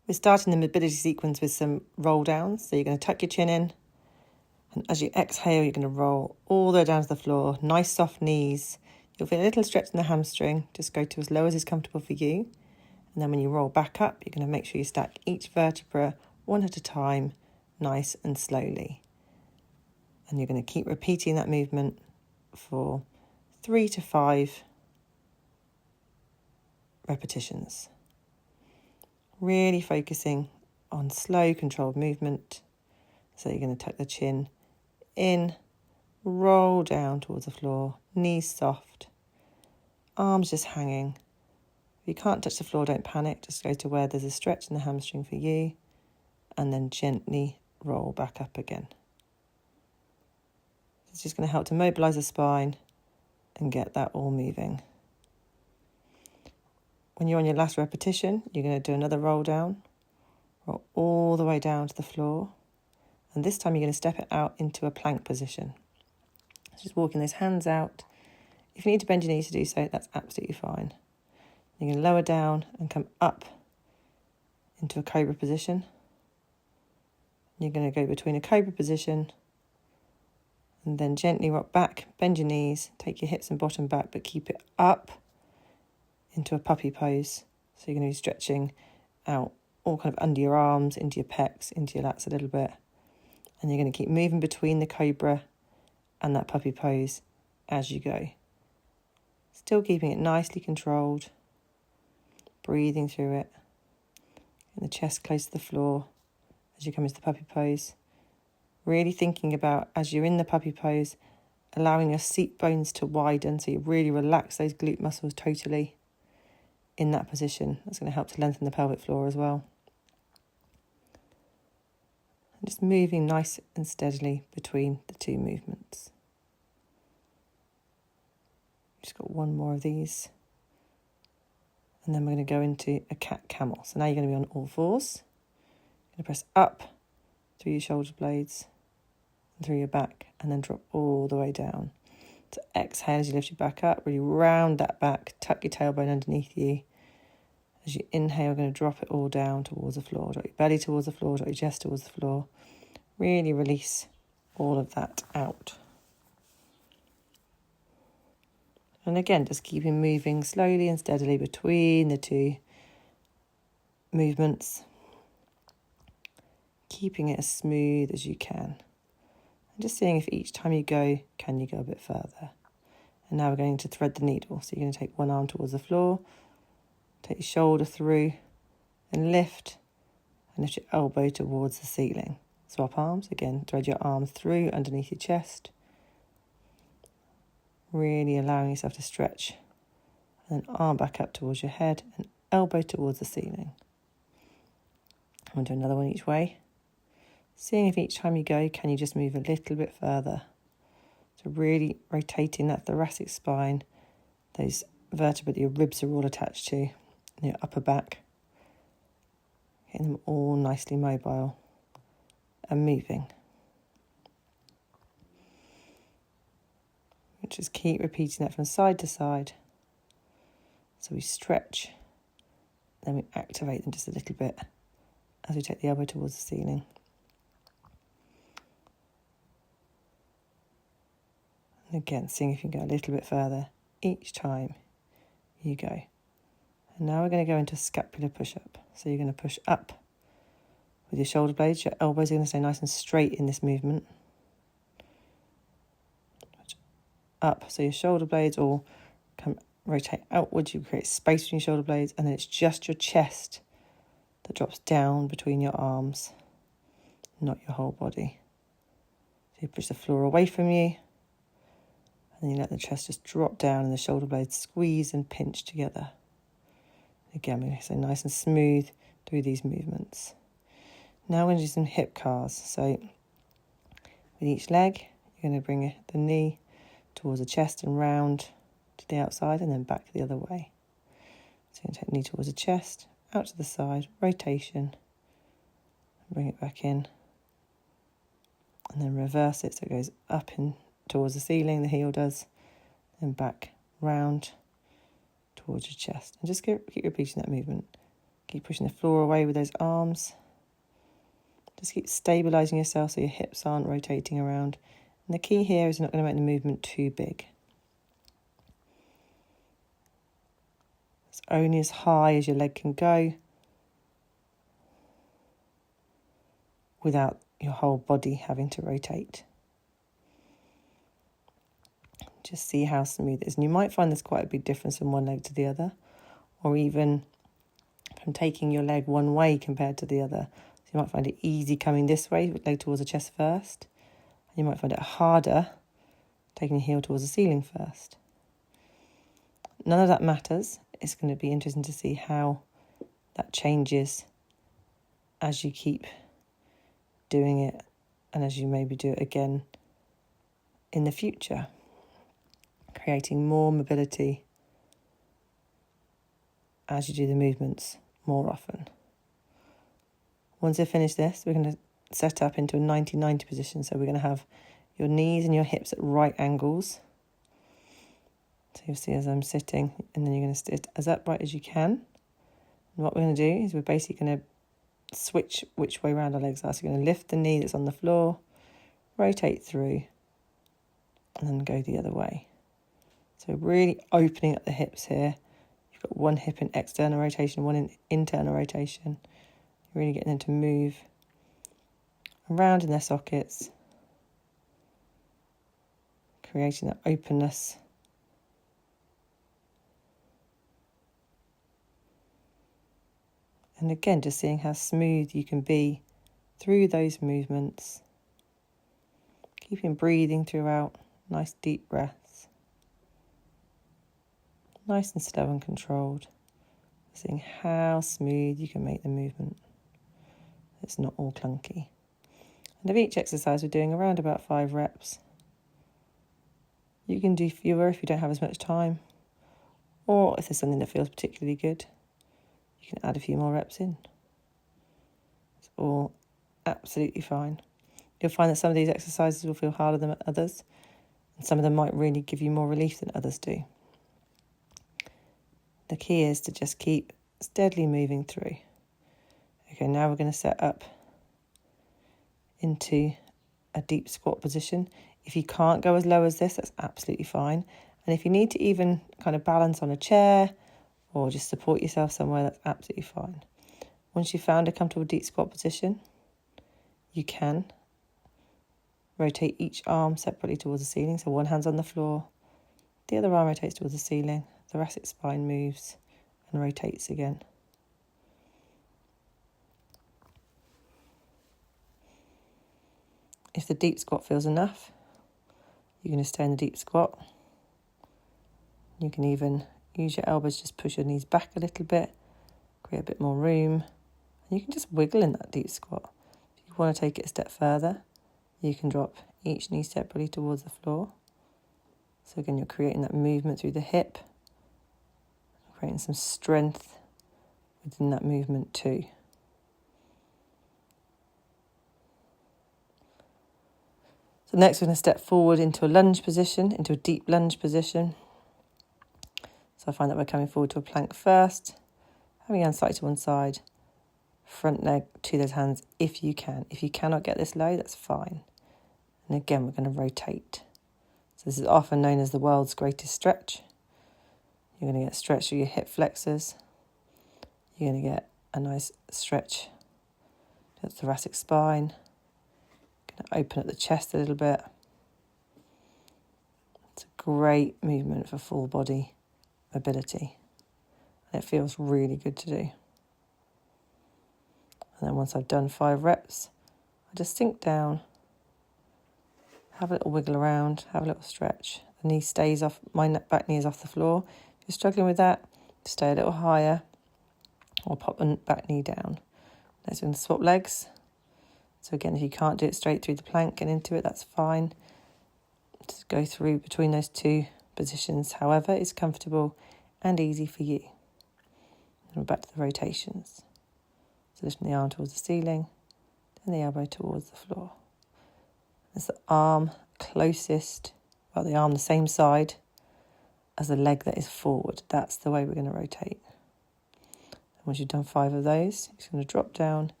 We're starting the mobility sequence with some roll downs. So you're going to tuck your chin in, and as you exhale, you're going to roll all the way down to the floor. Nice soft knees. You'll feel a little stretch in the hamstring. Just go to as low as is comfortable for you. And then when you roll back up, you're going to make sure you stack each vertebra one at a time, nice and slowly. And you're going to keep repeating that movement for 3 to 5 repetitions. Really focusing on slow, controlled movement. So you're going to tuck the chin in, roll down towards the floor, knees soft, arms just hanging. If you can't touch the floor, don't panic. Just go to where there's a stretch in the hamstring for you, and then gently roll back up again. It's just going to help to mobilise the spine and get that all moving. When you're on your last repetition, you're going to do another roll down, roll all the way down to the floor. And this time you're going to step it out into a plank position. Just walking those hands out. If you need to bend your knees to do so, that's absolutely fine. You're going to lower down and come up into a cobra position. You're going to go between a cobra position and then gently rock back, bend your knees, take your hips and bottom back, but keep it up into a puppy pose. So you're going to be stretching out all kind of under your arms, into your pecs, into your lats a little bit. And you're going to keep moving between the cobra and that puppy pose as you go. Still keeping it nicely controlled, breathing through it. And the chest close to the floor as you come into the puppy pose. Really thinking about, as you're in the puppy pose, allowing your seat bones to widen, so you really relax those glute muscles totally in that position. That's going to help to lengthen the pelvic floor as well. And just moving nice and steadily between the two movements. Just got one more of these. And then we're going to go into a cat-camel. So now you're going to be on all fours. You're going to press up through your shoulder blades and through your back, and then drop all the way down. So exhale as you lift your back up, really round that back, tuck your tailbone underneath you. As you inhale, you're going to drop it all down towards the floor. Drop your belly towards the floor, drop your chest towards the floor. Really release all of that out. And again, just keeping moving slowly and steadily between the two movements. Keeping it as smooth as you can. And just seeing if each time you go, can you go a bit further. And now we're going to thread the needle. So you're going to take one arm towards the floor, take your shoulder through, and lift your elbow towards the ceiling. Swap arms, again, thread your arm through underneath your chest. Really allowing yourself to stretch. And then arm back up towards your head and elbow towards the ceiling. I'm going to do another one each way. Seeing if each time you go, can you just move a little bit further. So really rotating that thoracic spine, those vertebrae that your ribs are all attached to, and your upper back. Getting them all nicely mobile and moving. Just keep repeating that from side to side. So we stretch, then we activate them just a little bit as we take the elbow towards the ceiling. And again, seeing if you can go a little bit further each time you go. And now we're going to go into a scapular push-up. So you're going to push up with your shoulder blades. Your elbows are going to stay nice and straight in this movement. Up, so your shoulder blades all rotate outwards. You create space between your shoulder blades, and then it's just your chest that drops down between your arms, not your whole body. So you push the floor away from you, and you let the chest just drop down and the shoulder blades squeeze and pinch together. Again, we're going to stay nice and smooth through these movements. Now we're going to do some hip cars. So with each leg, you're going to bring the knee towards the chest and round to the outside, and then back the other way. So you're going to take the knee towards the chest, out to the side, rotation, and bring it back in. And then reverse it so it goes up in towards the ceiling, the heel does, then back round towards your chest. And just keep repeating that movement. Keep pushing the floor away with those arms. Just keep stabilising yourself so your hips aren't rotating around. And the key here is you're not going to make the movement too big. It's only as high as your leg can go without your whole body having to rotate. Just see how smooth it is. And you might find there's quite a big difference from one leg to the other, or even from taking your leg one way compared to the other. So you might find it easy coming this way, with leg towards the chest first. And you might find it harder taking your heel towards the ceiling first. None of that matters. It's going to be interesting to see how that changes as you keep doing it and as you maybe do it again in the future, creating more mobility as you do the movements more often. Once you finish this, we're going to set up into a 90-90 position. So we're going to have your knees and your hips at right angles. So you'll see as I'm sitting, and then you're going to sit as upright as you can. And what we're going to do is we're basically going to switch which way around our legs are. So you're going to lift the knee that's on the floor, rotate through, and then go the other way. So really opening up the hips here. You've got one hip in external rotation, one in internal rotation. You're really getting them to move around in their sockets, creating that openness. And again, just seeing how smooth you can be through those movements. Keeping breathing throughout, nice deep breaths. Nice and slow and controlled. Seeing how smooth you can make the movement. It's not all clunky. And of each exercise, we're doing around about 5 reps. You can do fewer if you don't have as much time, or if there's something that feels particularly good, you can add a few more reps in. It's all absolutely fine. You'll find that some of these exercises will feel harder than others, and some of them might really give you more relief than others do. The key is to just keep steadily moving through. Okay, now we're going to set up into a deep squat position. If you can't go as low as this, that's absolutely fine. And if you need to even kind of balance on a chair or just support yourself somewhere, that's absolutely fine. Once you've found a comfortable deep squat position, you can rotate each arm separately towards the ceiling. So one hand's on the floor, the other arm rotates towards the ceiling, the thoracic spine moves and rotates again. If the deep squat feels enough, you're going to stay in the deep squat. You can even use your elbows, just push your knees back a little bit, create a bit more room. And you can just wiggle in that deep squat. If you want to take it a step further, you can drop each knee separately towards the floor. So again, you're creating that movement through the hip, creating some strength within that movement too. So next we're going to step forward into a lunge position, into a deep lunge position. So I find that we're coming forward to a plank first, having your hands slightly to one side, front leg to those hands if you can. If you cannot get this low, that's fine. And again, we're going to rotate. So this is often known as the world's greatest stretch. You're going to get a stretch through your hip flexors. You're going to get a nice stretch to the thoracic spine. Going to open up the chest a little bit. It's a great movement for full body mobility. And it feels really good to do. And then once I've done 5 reps, I just sink down, have a little wiggle around, have a little stretch. The knee stays off, my back knee is off the floor. If you're struggling with that, stay a little higher or pop the back knee down. Next we're going to swap legs. So again, if you can't do it straight through the plank and into it, that's fine. Just go through between those two positions, however is comfortable and easy for you. And we're back to the rotations. So lifting the arm towards the ceiling, then the elbow towards the floor. It's the arm closest, well, the arm the same side as the leg that is forward. That's the way we're going to rotate. Once you've done 5 of those, you're just going to drop down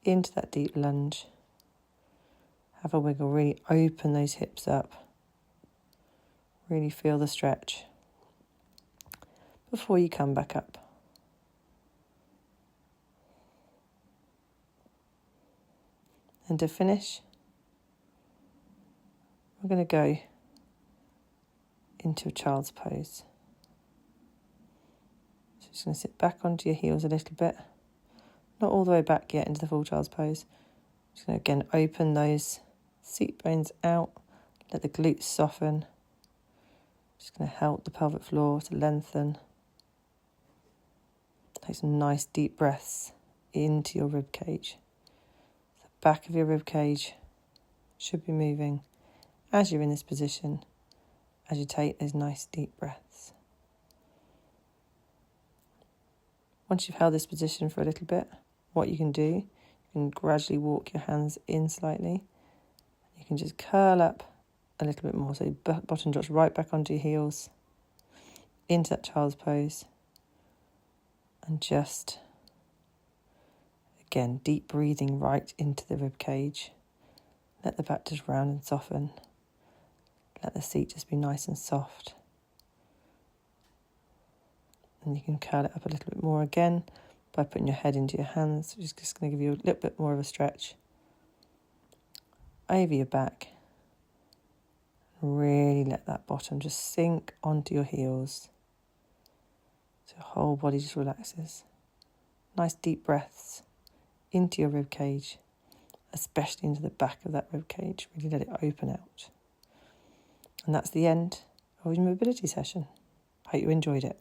into that deep lunge. Have a wiggle, really open those hips up. Really feel the stretch before you come back up. And to finish, we're going to go into a child's pose. So just going to sit back onto your heels a little bit. Not all the way back yet into the full child's pose. Just going to again open those seat bones out, let the glutes soften. Just going to help the pelvic floor to lengthen. Take some nice deep breaths into your rib cage. The back of your rib cage should be moving as you're in this position, as you take those nice deep breaths. Once you've held this position for a little bit, what you can do, you can gradually walk your hands in slightly. You can just curl up a little bit more, so your bottom drops right back onto your heels, into that child's pose, and just, again, deep breathing right into the rib cage. Let the back just round and soften. Let the seat just be nice and soft. And you can curl it up a little bit more again by putting your head into your hands, which is just going to give you a little bit more of a stretch over your back. Really let that bottom just sink onto your heels. So your whole body just relaxes. Nice deep breaths into your rib cage, especially into the back of that rib cage. Really let it open out. And that's the end of your mobility session. Hope you enjoyed it.